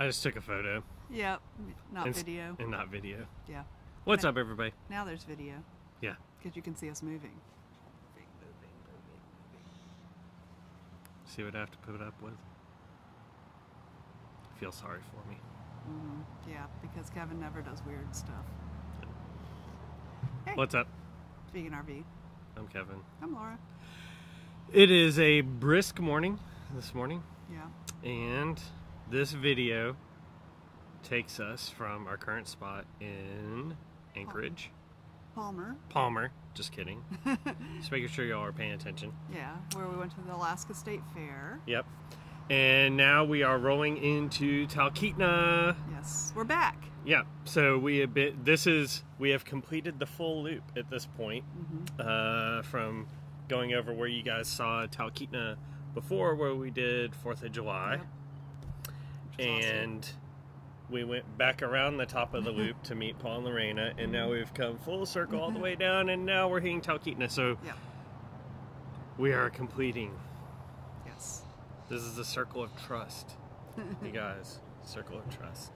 I just took a photo. Yep, not video. And not video. Yeah. What's up, everybody? Now there's video. Yeah. Because you can see us moving. See what I have to put up with? Feel sorry for me. Yeah, because Kevin never does weird stuff. Hey. What's up? Vegan RV. I'm Kevin. I'm Laura. It is a brisk morning this morning. Yeah. And this video takes us from our current spot in Anchorage. Palmer. Just kidding. Just making sure y'all are paying attention. Yeah, where we went to the Alaska State Fair. Yep. And now we are rolling into Talkeetna. Yes, we're back. Yeah. So we have completed the full loop at this point. From going over where you guys saw Talkeetna before, where we did 4th of July. Yep. And awesome. We went back around the top of the loop to meet Paul and Lorena, and now we've come full circle all the way down, and now we're hitting Talkeetna. So we are completing. Yes. This is the circle of trust, you guys. Circle of trust.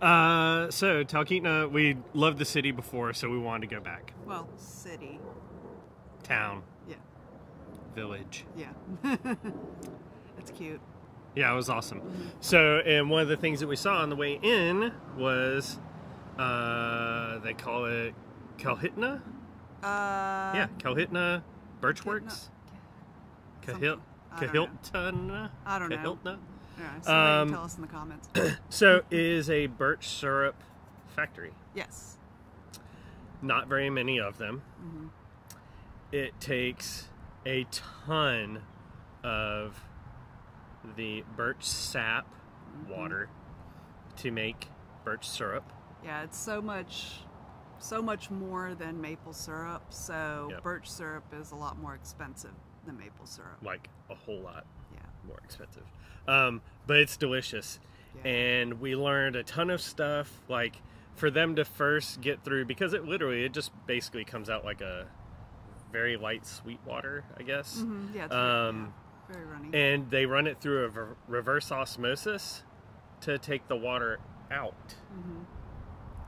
So Talkeetna, we loved the city before, so we wanted to go back. Well, city. Town. Yeah. Village. Yeah. It's cute. Yeah, it was awesome. So, and one of the things that we saw on the way in was, they call it Talkeetna? Yeah, Talkeetna Birch Works? Kahiltna? I don't know. Kahiltna? Yeah, somebody tell us in the comments. So, it is a birch syrup factory. Yes. Not very many of them. It takes a ton of the birch sap water to make birch syrup. Yeah, it's so much more than maple syrup, so birch syrup is a lot more expensive than maple syrup. Like a whole lot more expensive. But it's delicious. Yeah. And we learned a ton of stuff, like for them to first get through, because it just basically comes out like a very light sweet water, I guess. Yeah, it's very runny. And they run it through a reverse osmosis to take the water out.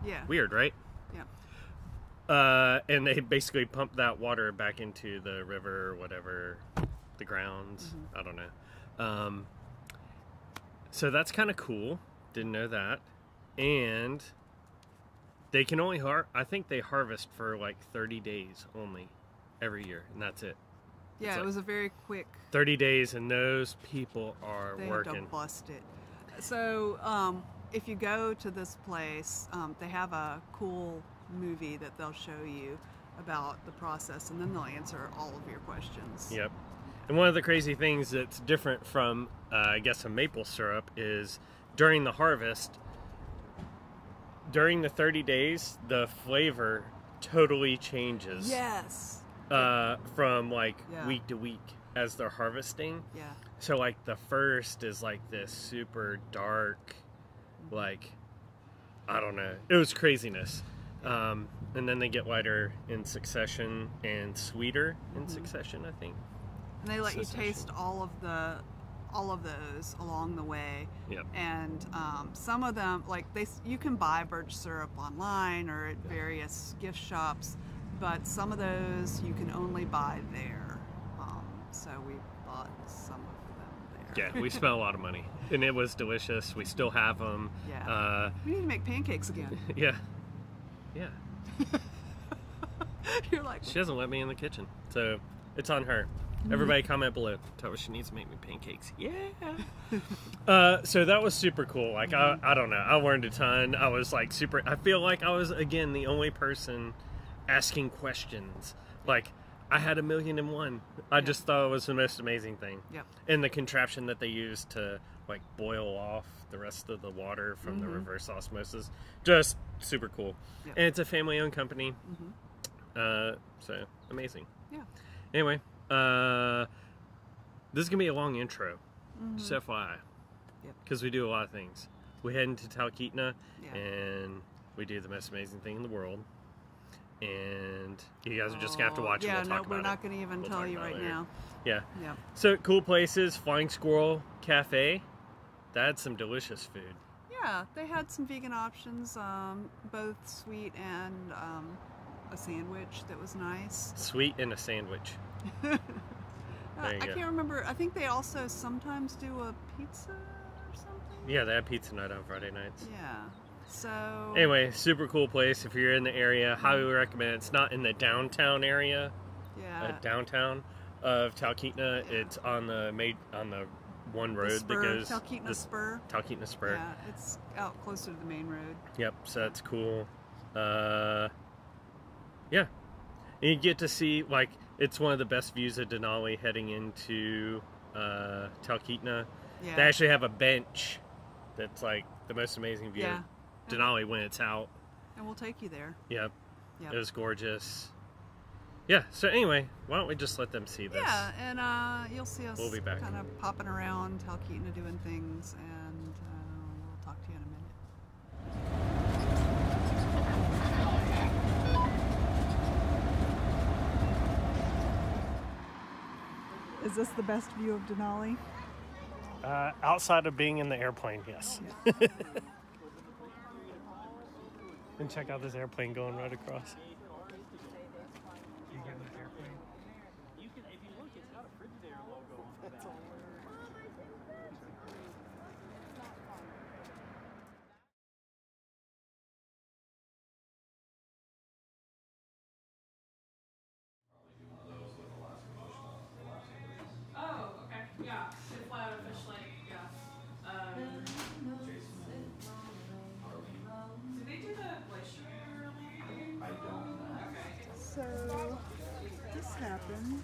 Yeah. Weird, right? Yeah. And they basically pump that water back into the river or whatever, the grounds. I don't know. So that's kind of cool. Didn't know that. And they can only I think they harvest for like 30 days only every year, and that's it. Yeah, it was a very quick 30 days, and those people are working. They had to bust it. So, if you go to this place, they have a cool movie that they'll show you about the process, and then they'll answer all of your questions. Yep. And one of the crazy things that's different from, I guess, a maple syrup is during the harvest, during the 30 days, the flavor totally changes. Yes. From like week to week as they're harvesting. Yeah. So like the first is like this super dark, like, I don't know. It was craraziness. And then they get lighter in succession and sweeter in succession, I think. And they let you taste all of those along the way. Yep. And some of them, like you can buy birch syrup online or at various gift shops. But some of those you can only buy there. So we bought some of them there. Yeah, we spent a lot of money. And it was delicious. We still have them. Yeah. We need to make pancakes again. Yeah. Yeah. You're like... She doesn't let me in the kitchen. So it's on her. Everybody comment below. Tell her she needs to make me pancakes. Yeah. So that was super cool. Like, I don't know. I learned a ton. I was like I feel like I was, again, the only person asking questions. Like, I had 1,000,001. I just thought it was the most amazing thing. Yep. And the contraption that they used to like boil off the rest of the water from the reverse osmosis, just super cool. Yep. And it's a family-owned company. So amazing. Yeah. Anyway, this is gonna be a long intro. Just FYI. Yep. Because we do a lot of things. We head into Talkeetna and we do the most amazing thing in the world. And you guys are just gonna have to watch it. We'll talk about we're it. not gonna even tell you right now. Yeah. Yeah. So cool places: Flying Squirrel Cafe. They had some delicious food. Yeah, they had some vegan options, both sweet and a sandwich that was nice. Sweet and a sandwich. There you I go. can't remember. I think they also sometimes do a pizza or something. Yeah, they have pizza night on Friday nights. Yeah. So Anyway, super cool place. If you're in the area, highly recommend. It's not in the downtown area, yeah, downtown of Talkeetna. Yeah. It's on the one road the spur, that goes Talkeetna Spur. Talkeetna Spur. Yeah, it's out closer to the main road. Yep, so that's cool. Yeah. And you get to see, like, it's one of the best views of Denali heading into Talkeetna. Yeah. They actually have a bench that's, like, the most amazing view Yeah. of Denali when it's out. And we'll take you there. Yep. Yep. It was gorgeous. Yeah, so anyway, why don't we just let them see this? Yeah, and you'll see us We'll be back. kind of popping around Talkeetna doing things, and we'll talk to you in a minute. Is this the best view of Denali? Outside of being in the airplane, yes. And check out this airplane going right across. Yeah, they fly out officially, yeah. Did they do the glacier early? I don't know. Okay. So, this happened.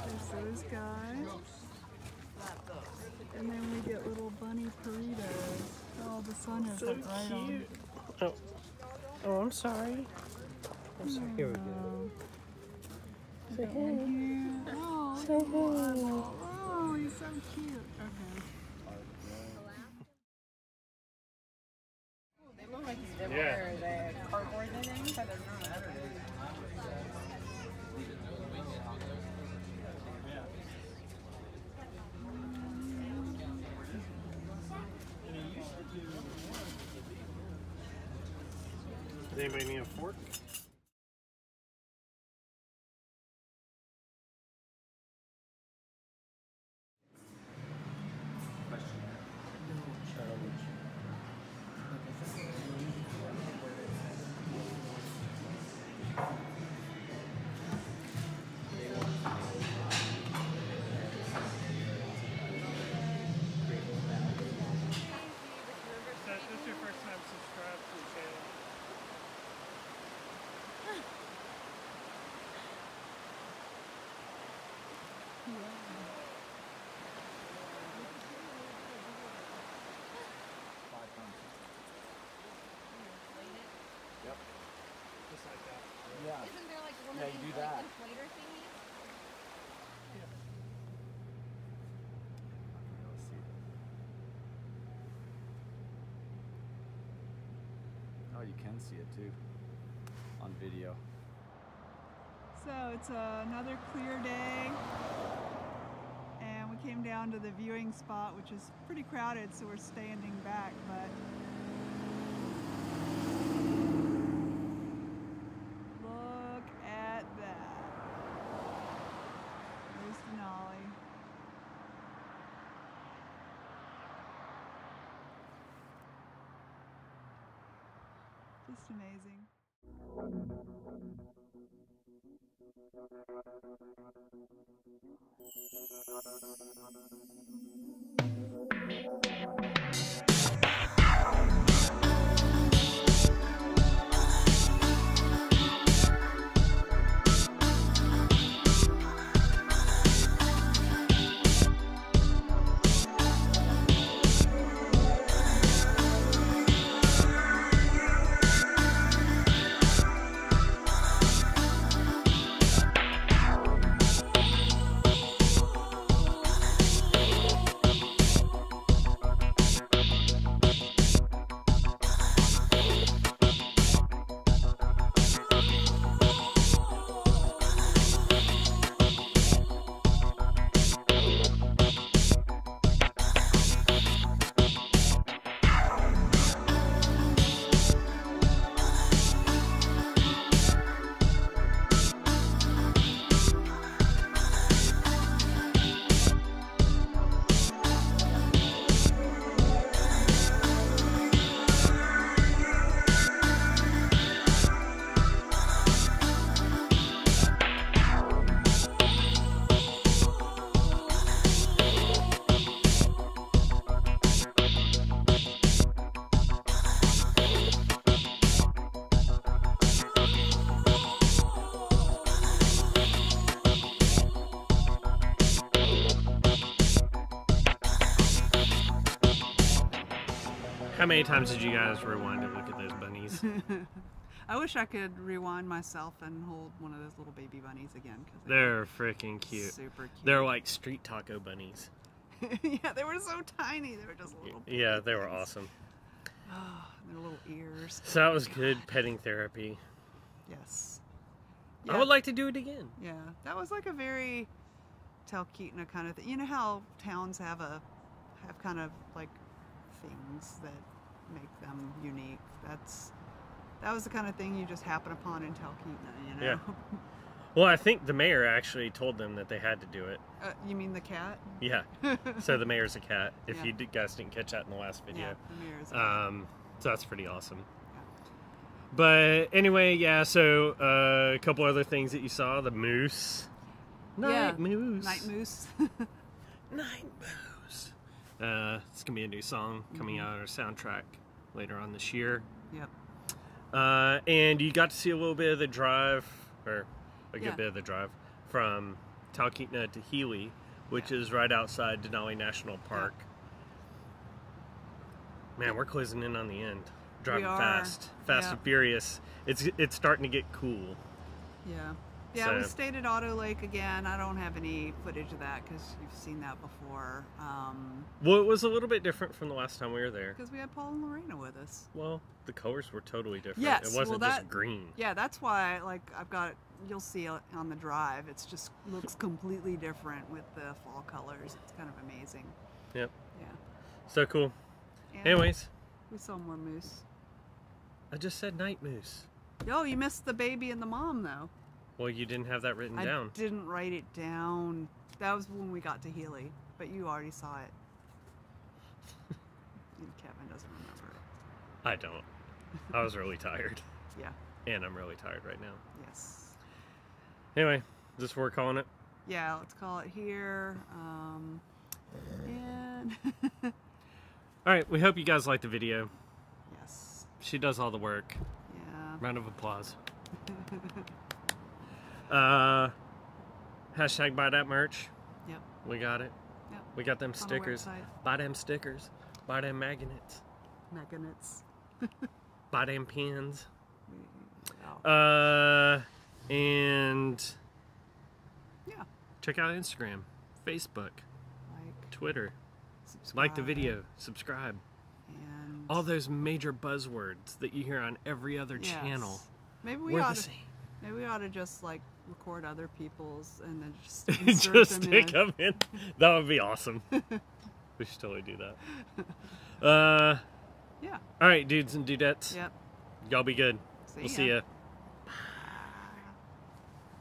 There's those guys. And then we get little bunny burritos. Oh, the sun is So like right cute. Oh, I'm sorry. I'm sorry. Here we go. Say hey. Oh, Say hey. oh, he's so cute. Okay. They look like they Yeah. wear the cardboard things, but they're not. Does anybody need a fork? This is your first time subscribed to the channel. Yep. Just like that. Yeah. Isn't there like one Yeah, of you these do like that. inflator thingies? Let's see. Oh, you can see it too on video. So it's another clear day, and we came down to the viewing spot, which is pretty crowded, so we're standing back, but look at that. There's Denali. Just amazing. How many times did you guys rewind to look at those bunnies? I wish I could rewind myself and hold one of those little baby bunnies again. Cause They're freaking cute. Super cute. They're like street taco bunnies. Yeah, they were so tiny. They were just little. Yeah, they were awesome. Oh, their little ears. So that was good petting therapy. Yes. I would like to do it again. Yeah, that was like a very Talkeetna kind of thing. You know how towns have kind of like things that make them unique. That was the kind of thing you just happen upon in Talkeetna, you know? Yeah. Well, I think the mayor actually told them that they had to do it. You mean the cat? Yeah. So the mayor's a cat. If Yeah. you guys didn't catch that in the last video. Yeah, the mayor is a cat. So that's pretty awesome. But anyway, yeah, so a couple other things that you saw. The moose. Night moose. Night moose. Night moose. It's going to be a new song coming out on our soundtrack later on this year. Yep. And you got to see a little bit of the drive, or a good Yeah. bit of the drive, from Talkeetna to Healy, which is right outside Denali National Park. Man, we're closing in on the end. Driving fast and furious. It's starting to get cool. Yeah. Yeah, So- we stayed at Auto Lake again. I don't have any footage of that because you've seen that before. Well, it was a little bit different from the last time we were there. Because we had Paul and Lorena with us. Well, the colors were totally different. Yes, It wasn't well, just green. Yeah, that's why, like, you'll see it on the drive. It's just looks completely different with the fall colors. It's kind of amazing. Yep. Yeah. So cool. And Anyways, we saw more moose. I just said night moose. Oh, you missed the baby and the mom, though. Well, you didn't have that written I down. didn't write it down. That was when we got to Healy, but you already saw it. And Kevin doesn't remember it. I don't. I was really tired. Yeah. And I'm really tired right now. Yes. Anyway, is this what we're calling it? Yeah, let's call it here. And Alright, we hope you guys liked the video. yes. She does all the work. Yeah. Round of applause. Hashtag buy that merch. Yep. We got it. Yep. We got them On our stickers. website. Buy them stickers. Buy them magnets. Magnets. Buy them pins. Oh. And Yeah. check out Instagram, Facebook, Like, Twitter. subscribe. Like the video, subscribe. And All those major buzzwords that you hear on every other yes. channel. Maybe we We're ought the to. same. Maybe we ought to just like record other people's and then just insert Just them stick in. them in. That would be awesome. We should totally do that. Yeah. All right, dudes and dudettes. Yep. Y'all be good. We'll see ya.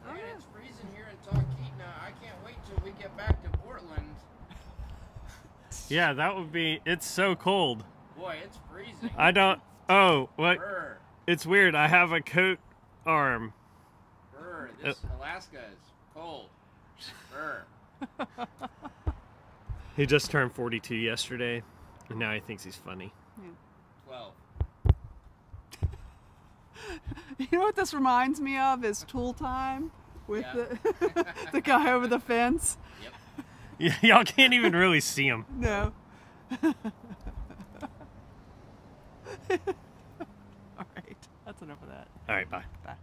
Man, it's freezing here in Talkeetna. I can't wait till we get back to Portland. Yeah, that would be. It's so cold. Boy, it's freezing. I don't. Oh, what? Brr, It's weird. I have a coat arm. brr. This Alaska is cold. Brr. He just turned 42 yesterday, and now he thinks he's funny. 12. You know what this reminds me of is Tool Time with Yeah. the guy over the fence. Yep. Yeah, y'all can't even really see him. No. All right, that's enough of that. All right, bye. Bye.